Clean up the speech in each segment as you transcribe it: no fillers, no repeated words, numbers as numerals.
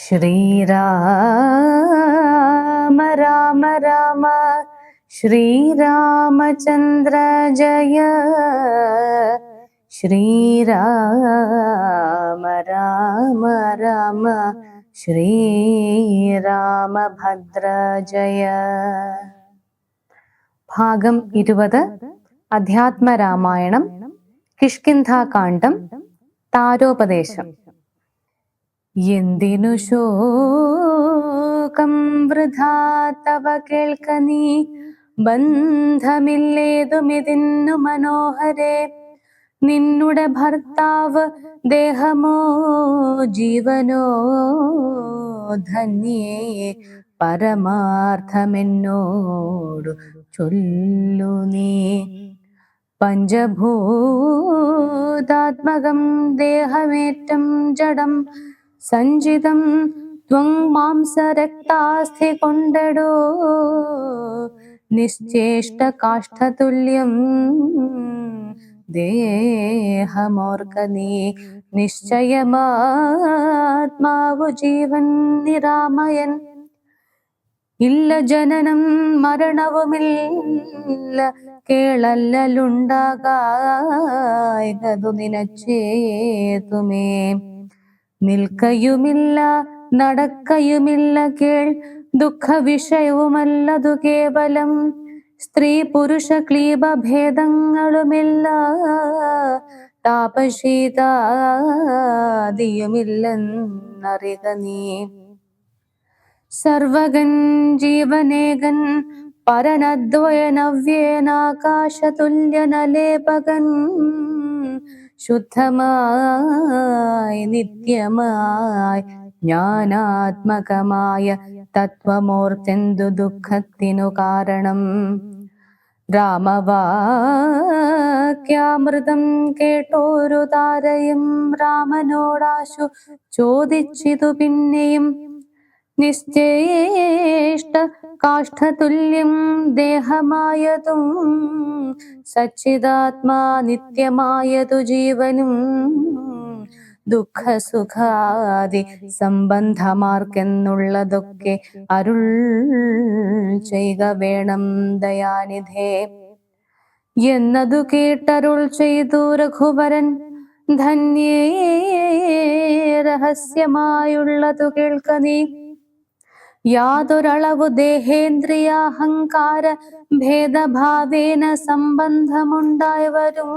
ശ്രീരാമ രാമ രാമ ശ്രീരാമചന്ദ്ര ജയ. ശ്രീരാമ രാമ രാമ ശ്രീരാമഭദ്ര ജയ. ഭാഗം 20. അധ്യാത്മരാമായണം, കിഷ്കിന്ധാകാന്ഡം, താരോപദേശം. എന്തിനു ശോകം വൃഥാ തവ കേൾക്ക നീ, ബന്ധമില്ലേതുമിതിന്നു മനോഹരേ. നിന്നുടെ ഭർത്താവ് ദേഹമോ ജീവനോ ധന്യേ, പരമാർത്ഥമെന്നോടു ചൊല്ലു നീ. പഞ്ചഭൂതാത്മകം ദേഹമേറ്റം ജഡം സഞ്ചിതം ത്വം മാംസരക്താസ്ഥി കൊണ്ടടോ, നിശ്ചേഷ്ട കാഷ്ഠതുല്യം ദേഹമോർക്ക നീ. നിശ്ചയമാത്മാവു ജീവൻ നിരാമയൻ, ഇല്ല ജനനം മരണവുമില്ല കേളല്ലലുണ്ടാകായതു നിനച്ചേതുമേ. നിൽക്കയുമില്ല നടക്കയുമില്ല കേൾ, ദുഃഖ വിഷയവുമല്ലതു കേവലം. സ്ത്രീ പുരുഷ ക്ലീബഭേദങ്ങളുമില്ല, താപശീതാദിയുമില്ലെന്നറിക നീ. സർവഗൻ ജീവനേകൻ പരനദ്വയനവ്യേനാകാശതുല്യനലേപകൻ, ശുദ്ധമായി നിത്യമായി ജ്ഞാനാത്മകമായ തത്വമോർത്തെന്തു ദുഃഖത്തിനു കാരണം. രാമവാക്യാമൃതം കേട്ടോരു താരയും രാമനോടാശു ചോദിച്ചിതു പിന്നെയും. നിശ്ചേഷ്ട കാഷ്ഠതുല്യം ദേഹമായതും സച്ചിദാത്മാ നിത്യമായതു ജീവനും, ദുഃഖസുഖാദി സംബന്ധമാർക്കെന്നുള്ളതൊക്കെ അരുൾ ചെയ്യുക വേണം ദയാനിധേ. എന്നതു കേട്ടരുൾ ചെയ്തു രഘുവരൻ, ധന്യേ രഹസ്യമായുള്ളതു കേൾക്ക നീ. യാതൊരളവു ദേഹേന്ദ്രിയാഹങ്കാര ഭേദഭാവേന സംബന്ധമുണ്ടായി വരും,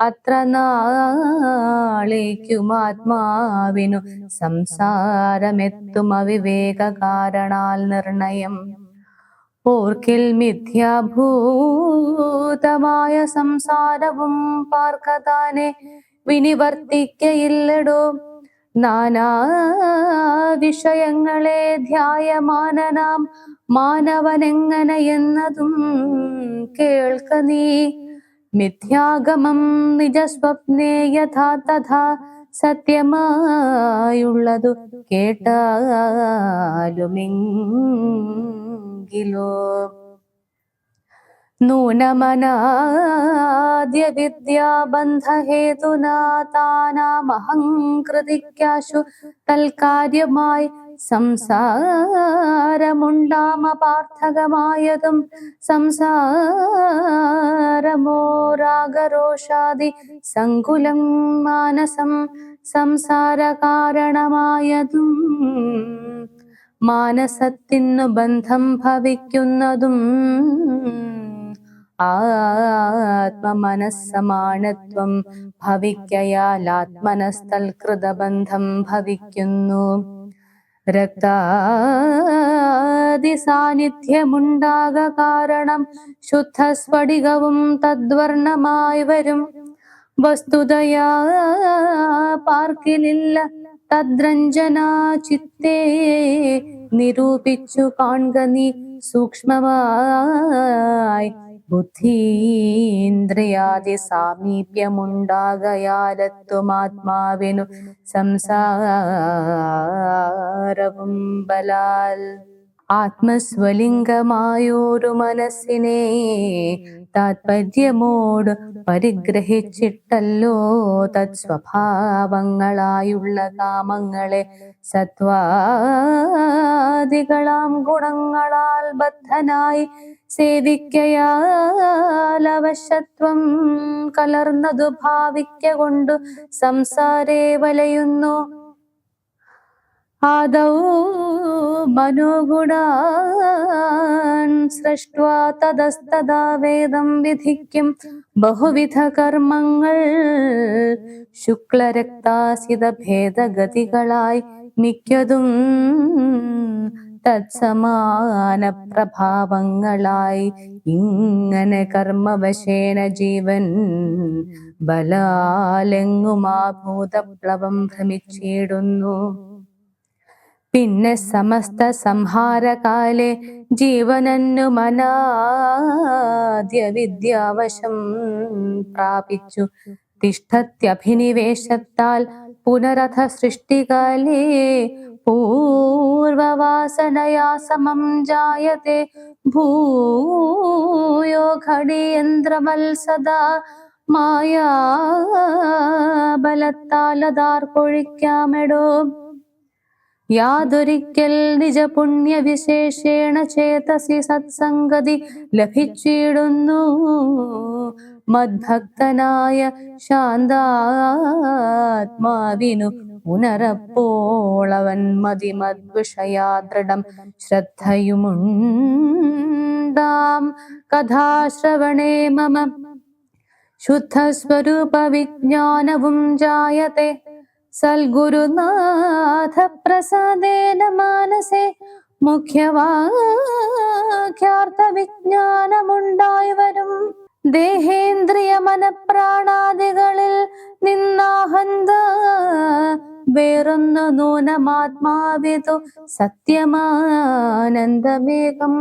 അത്ര നാളേക്കുമാത്മാവിനു സംസാരമെത്തും അവിവേക കാരണാൽ നിർണയം. ഓർക്കിൽ മിഥ്യാഭൂതമായ സംസാരവും പാർക്കതാനെ വിനിവർത്തിക്കയില്ലടോ. നാനാ വിഷയങ്ങളെ ധ്യായമാനനാം മാനവനെങ്ങനെ എന്നതും കേൾക്ക നീ. മിഥ്യാഗമം നിജസ്വപ്നേ യഥാ തഥാ സത്യമായുള്ളതു കേട്ടാലുമെങ്കിലോ. നൂനമനാദ്യ വിദ്യാബന്ധഹേതുനാ താനാമഹംകൃതിക്കാശു തൽക്കാര്യമായി സംസാരമുണ്ടാമപാർത്ഥകമായതും. സംസാരമോ രാഗരോഷാദി സങ്കുലം മാനസം സംസാര കാരണമായതും, മാനസത്തിനു ബന്ധം ഭവിക്കുന്നതും. ആത്മമനസ്സമാനത്വം ഭവിക്കയാൽ ആത്മനസ്തൽകൃതബന്ധം ഭവിക്കുന്നു. രക്താദി സാന്നിധ്യമുണ്ടാക കാരണം ശുദ്ധസ്ഫടികവും തദ്വർണമായി വരും. വസ്തുതയാ പാർക്കിലില്ല തദ്രഞ്ജനാ ചിത്തേ, നിരൂപിച്ചു കാൺക നീ സൂക്ഷ്മമായി. ബുദ്ധീന്ദ്രിയാദി സാമീപ്യമുണ്ടാകയാലത്വമാത്മാവിനു സംസാരവും ബലാൽ. ആത്മസ്വലിംഗമായോരു മനസ്സിനെ താത്പര്യമോട് പരിഗ്രഹിച്ചിട്ടല്ലോ തത്സ്വഭാവങ്ങളായുള്ള കാമങ്ങളെ സത്വാദികളാം ഗുണങ്ങളാൽ ബദ്ധനായി സേവിക്കയാൽ അവശത്വം കലർന്നതു ഭാവിക്ക കൊണ്ടു സംസാരേ വലയുന്നു. ആദൗ മനോഗുണാൻ സൃഷ്ട്വാ തതസ്തദാ വേദം വിധിക്കും ബഹുവിധ കർമ്മങ്ങൾ ശുക്ലരക്താസിത ഭേദഗതികളായി മിക്കതും തത്സമാന പ്രഭാവങ്ങളായി ഇങ്ങനെ കർമ്മവശേന ജീവൻ ബലാലെങ്ങുമാ ഭൂതപ്ലവം ഭ്രമിച്ചിടുന്നു. പിന്നെ സമസ്ത സംഹാരകാലെ ജീവനന്നു മനാദ്യ വിദ്യാവശം പ്രാപിച്ചു തിഷ്ഠത്യഭിനിവേശത്താൽ പുനരഥ സൃഷ്ടികാലേ പൂർവവാസനയാ സമം ജായത്തെ ഭൂയോ ഘടിയന്ത്രമത്സദാ മായാബലത്താലതാർക്കൊഴിക്കാമെടോ. യാതൊരിക്കൽ നിജപുണ്യവിശേഷേണ ചേതസി സത്സംഗതി ലഭിച്ചിടുന്നു. മദ്ഭക്തനായ ശാന്താത്മാവിനു പുനരപ്പോളവൻ മതിമദ്വിഷയാദൃഢം ശ്രദ്ധയുമുണ്ടാം. കഥാശ്രവണേ മമ ശുദ്ധസ്വരൂപ വിജ്ഞാനവും ജായത്തെ. സൽഗുരുനാഥ പ്രസാദേന മാനസേ മുഖ്യവാക്യാർത്ഥ വിജ്ഞാനമുണ്ടായി വരും. ദേഹേന്ദ്രിയ മനപ്രാണാദികളിൽ നിന്നാഹന്ത വേറൊന്നു നൂനമാത്മാവിതു സത്യമാനന്ദമേകം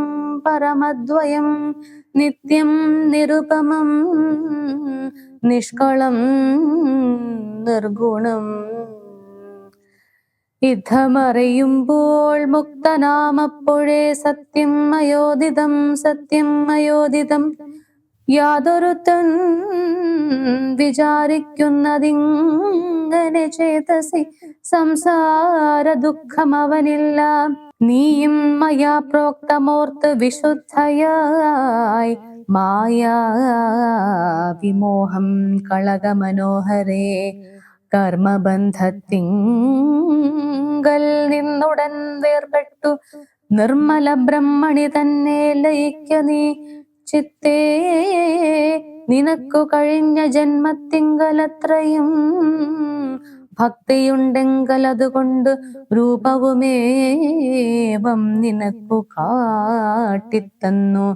പരമദ്വയം നിത്യം നിരുപമം നിഷ്കളം നിർഗുണം. ഇത്തമറിയുമ്പോൾ മുക്തനാമപ്പോഴേ സത്യം അയോദിതം സത്യം അയോദിതം. യാതൊരുത്തൻ വിചാരിക്കുന്നതിങ്ങനെ ചേതസി സംസാര ദുഃഖം അവനില്ല. നീയും മയാ പ്രോക്തമോർത്ത് വിശുദ്ധയായി മായാ വിമോഹം കളക മനോഹരേ. കർമ്മബന്ധത്തിങ്കൽ നിന്നുടൻ വേർപെട്ടു നിർമ്മല ബ്രഹ്മണി തന്നെ ലയിക്ക നീ. ചിത്തേ നിനക്കു കഴിഞ്ഞ ജന്മത്തിങ്കലത്രയും ഭക്തിയുണ്ടെങ്കിൽ അതുകൊണ്ട് രൂപവുമേവം നിനക്കു കാട്ടിത്തന്നു.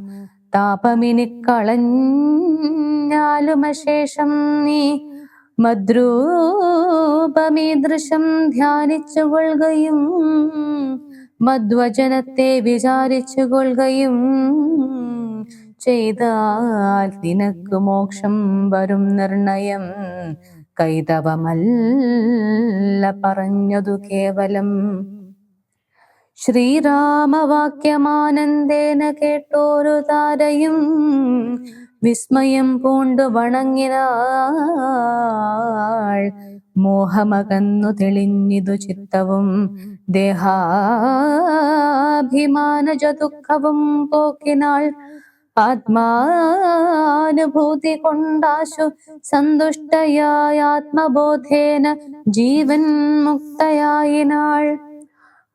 താപമിനി കളഞ്ഞാലുമശേഷം നീ മദ്രൂപമീദൃശം ധ്യാനിച്ചു കൊള്ളുകയും മദ്വചനത്തെ വിചാരിച്ചു കൊള്ളുകയും ചെയ്താൽ നിനക്ക് മോക്ഷം വരും നിർണയം. കൈതവമല്ല പറഞ്ഞതു കേവലം. ശ്രീരാമവാക്യമാനന്ദേന കേട്ടോരു താരയും വിസ്മയം പൂണ്ടു വണങ്ങിനാൾ. മോഹമകന്നു തെളിഞ്ഞിതു ചിത്തവും ദേഹാഭിമാനജ ദുഃഖവും പോക്കിനാൾ. ആത്മാനുഭൂതി കൊണ്ടാശു സന്തുഷ്ടയായ ആത്മബോധേന ജീവൻ മുക്തയായിനാൾ.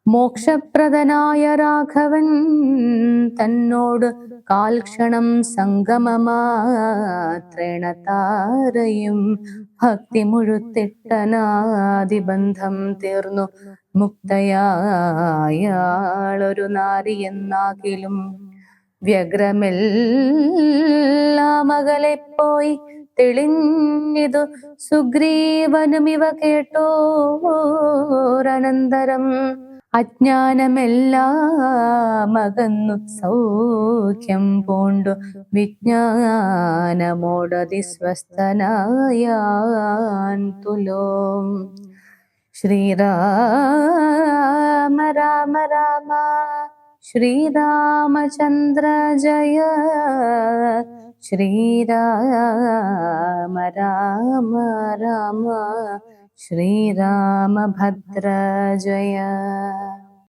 മോക്ഷപ്രദനായ രാഘവൻ തന്നോട് കാൽക്ഷണം സംഗമമാത്രേണ താരയും ഭക്തി മുഴുത്തിട്ടനാദിബന്ധം തീർന്നു മുക്തയായാളൊരു നാരി എന്നാകിലും. വ്യഗ്രമെല്ലാം അകലെ പോയി തെളിഞ്ഞിതു സുഗ്രീവനുമിവ കേട്ടോരനന്തരം. അജ്ഞാനമെല്ലാം അകന്നു സൗഖ്യം പൂണ്ടു വിജ്ഞാനമോടതിസ്വസ്ഥനായാൻ തുലോം. ശ്രീരാമ രാമ രാമ ശ്രീരാമചന്ദ്ര ജയ ശ്രീരാമ രാമ രാമ ശ്രീരാമഭദ്ര ജയ.